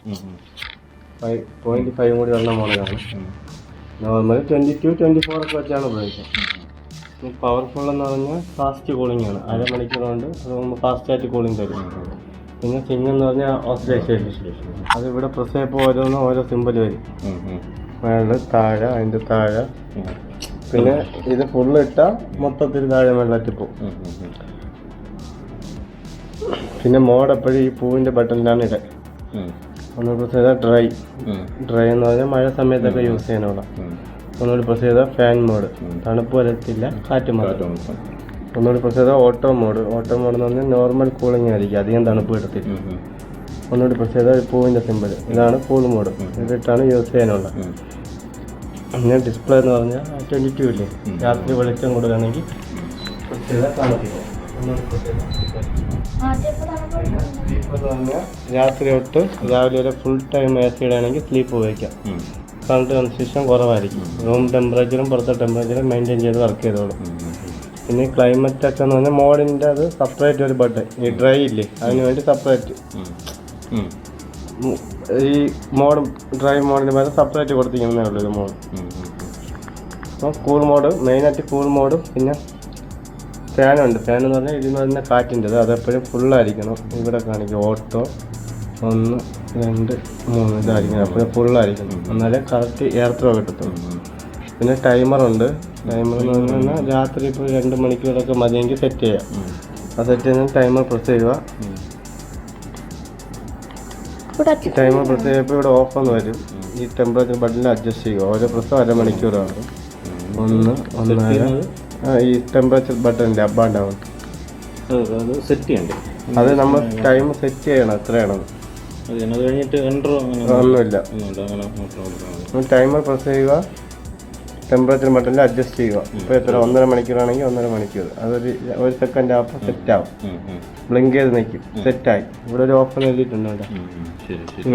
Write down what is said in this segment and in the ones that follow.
0.5 കൂടി വരുന്ന മോഡലാണ്. നോർമൽ 22-24 ഒക്കെ വെച്ചാണ് ഉപയോഗിക്കുക. പവർഫുൾ എന്ന് പറഞ്ഞാൽ ഫാസ്റ്റ് കൂളിംഗ് ആണ്. അരമണിക്കൂർ കൊണ്ട് അത് ഫാസ്റ്റായിട്ട് കൂളിംഗ് തരും. പിന്നെ സിങ് എന്ന് പറഞ്ഞാൽ ഓസിലേഷൻ. അത് ഇവിടെ പ്രസ് ചെയ്യുമ്പോൾ ഓരോന്നും ഓരോ സിമ്പിൾ വരും. മേളിൽ താഴെ, അതിൻ്റെ താഴെ. പിന്നെ ഇത് ഫുള്ള് ഇട്ടാൽ മൊത്തത്തിൽ താഴെ വെള്ളത്തിൽ പോകും. പിന്നെ മോഡ് എപ്പോഴും ഈ പൂവിൻ്റെ ബട്ടണിലാണ് ഇട. ഒന്നുകൂടി പ്രസ് ചെയ്താൽ ഡ്രൈ എന്ന് പറഞ്ഞാൽ മഴ സമയത്തൊക്കെ യൂസ് ചെയ്യാനുള്ള. ഒന്നുകൂടി പ്രസ് ചെയ്താൽ ഫാൻ മോഡ്, തണുപ്പ് വരത്തില്ല, കാറ്റ് മാത്രം. ഒന്നുകൂടി പ്രസ് ചെയ്താൽ ഓട്ടോ മോഡ് എന്ന് പറഞ്ഞാൽ നോർമൽ കൂളിംഗ് ആയിരിക്കും, അധികം തണുപ്പ് കിട്ടത്തില്ല. ഒന്നുകൂടി പ്രസ് ചെയ്താൽ പൂവിൻ്റെ സിമ്പിൾ, ഇതാണ് കൂൾ മോഡ്. ഇതിട്ടാണ് യൂസ് ചെയ്യാനുള്ള. പിന്നെ ഡിസ്പ്ലേ എന്ന് പറഞ്ഞാൽ 22 ഇല്ലേ, രാത്രി വെളിച്ചം കൊടുക്കുകയാണെങ്കിൽ പ്രസ് ചെയ്താൽ കാണിക്കും. രാത്രി തൊട്ട് രാവിലെ വരെ ഫുൾ ടൈം AC ഇടാണെങ്കിൽ സ്ലീപ്പ് ഉപയോഗിക്കാം. കറണ്ട് കൺസ്യൂഷൻ കുറവായിരിക്കും. റൂം ടെമ്പറേച്ചറും പുറത്തെ ടെമ്പറേച്ചറും മെയിൻറ്റെയിൻ ചെയ്ത് വർക്ക് ചെയ്തോളും. പിന്നെ ക്ലൈമറ്റ് ഒക്കെ എന്ന് പറഞ്ഞാൽ മോഡിൻ്റെ അത് സെപ്പറേറ്റ് ഒരു ബട്ടൺ, ഈ ഡ്രൈ ഇല്ലേ അതിന് വേണ്ടി സെപ്പറേറ്റ്. ഈ ഡ്രൈ മോഡിന് പകരം സെപ്പറേറ്റ് കൊടുത്തിരിക്കുന്നേ ഉള്ളൂ ഇത് മോഡ്. അപ്പോൾ കൂൾ മോഡ്, മെയിനായിട്ട് കൂൾ മോഡും പിന്നെ ഫാനുണ്ട്. ഫാൻ എന്ന് പറഞ്ഞാൽ ഇതിന് പറഞ്ഞ കാറ്റിൻ്റെ അതെപ്പോഴും ഫുള്ളായിരിക്കണം. ഇവിടെ കാണിക്കും ഓട്ടോ 1, 2, 3 ഇതായിരിക്കണം, എപ്പോഴും ഫുള്ളായിരിക്കണം, എന്നാലേ കറക്റ്റ് എയർ ത്രോ കിട്ടത്തുള്ളൂ. പിന്നെ ടൈമറുണ്ട്. ടൈമർ എന്ന് പറഞ്ഞാൽ രാത്രി ഇപ്പോൾ 2 മണിക്കൂറൊക്കെ മതിയെങ്കിൽ സെറ്റ് ചെയ്യാം. ആ സെറ്റ് ചെയ്യുന്ന ടൈമർ പ്രസ് ചെയ്യുക. ടൈമർ പ്രസ് ചെയ്യുമ്പോൾ ഇവിടെ ഓഫ് എന്ന് വരും. ഈ ടെമ്പറേച്ചർ ബട്ടണിൽ അഡ്ജസ്റ്റ് ചെയ്യുക. ഓരോ പ്രസ്സും അരമണിക്കൂറാണ്. 1, 1.5 ഈ ടെമ്പറേച്ചർ ബട്ടണിൻ്റെ അപ്പ് ആൻഡ് ഡൗൺ അത് സെറ്റ് ചെയ്യണ്ടേ? അത് നമ്മൾ ടൈം സെറ്റ് ചെയ്യണം എത്രയാണത്. ഒന്നുമില്ല. ടൈമർ പ്രസ് ചെയ്യുക, ടെമ്പറേച്ചർ ബട്ടണിൽ അഡ്ജസ്റ്റ് ചെയ്യുക. ഇപ്പോൾ എത്ര 1.5 മണിക്കൂറാണെങ്കിൽ 1.5 മണിക്കൂർ. അതൊരു 1 സെക്കൻഡ് ആകുമ്പോൾ സെറ്റാവും. ബ്ലിങ്ക് ചെയ്ത് നിൽക്കും, സെറ്റായി. ഇവിടെ ഒരു ഓപ്ഷൻ എഴുതിയിട്ടുണ്ട് അവിടെ.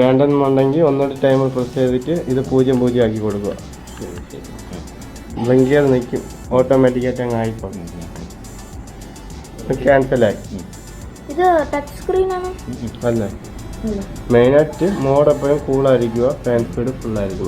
വേണ്ടെന്നുണ്ടെങ്കിൽ ഒന്നുകൂടി ടൈമർ പ്രസ് ചെയ്തിട്ട് ഇത് 0 ആക്കി കൊടുക്കുക. ബ്ലിങ്ക് ചെയ്ത് നിൽക്കും, ഓട്ടോമാറ്റിക്കായിട്ട് അങ്ങ് ആയിപ്പോൾ ക്യാൻസലായി. ഇത് ടച്ച് സ്ക്രീൻ ആണ് അല്ലേ? മെയിനായിട്ട് മോഡ് എപ്പോഴും കൂളായിരിക്കുക, ഫാൻ സ്പീഡ് ഫുള്ളായിരിക്കും.